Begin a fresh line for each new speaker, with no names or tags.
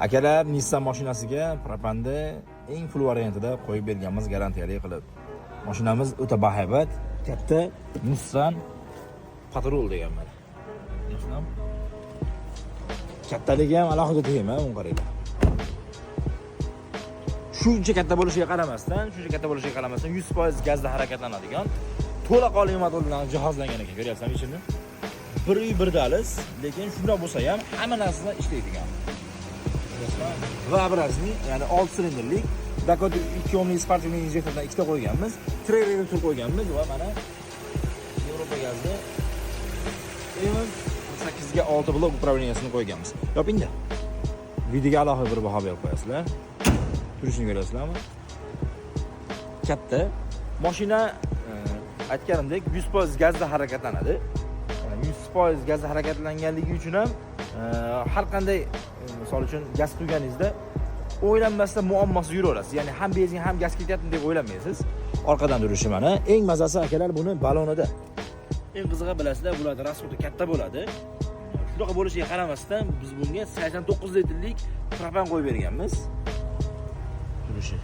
Akalar Nissan mashinasiga propanni eng full variantida qo'yib berganmiz, garantiyali qilib. Mashinamiz o'ta bahaybat, katta Nissan Patrol deganman. Yo'qmi? Kattaligi ham alohida tema, uni qaranglar. Shuncha katta bo'lishiga qaramasdan, 100% gazda harakatlanadigan to'laqonli motor bilan jihozlangan ekan, ko'ryapsizmi ichini? Bir uy bir daliz, lekin shunday bo'lsa ham hamma narsa ishlaydigan. Va obrazli, ya'ni 6 silindrlik Dakota 2 ohmli sportivniy injektordan ikkita qo'yganmiz, treyler qo'yganmiz va mana Yevropa gazda 8 ga 6 blok upravleniyasini qo'yganmiz. Yopingda. Videoga alohida bir baho berib qo'yasizlar. Turishini ko'rasizlarmi? Katta mashina aytganimdek 100% gazda harakatlanadi. 100% gazda harakatlanganligi uchun ham har qanday misol uchun gaz quyganingizda o'ylanmasdan muammosiz yuraverasiz. Ya'ni ham benzin ham gaz ketyapti deb o'ylamaysiz. Orqadan yurishi mana eng mazasi akalar buni balonida. Eng qizig'i bilasizlar, bular rasxodi katta bo'ladi. Shunaqa bo'lishiga qaramasdan biz bunga 89 litrlik propan qo'yib berganmiz. Turishi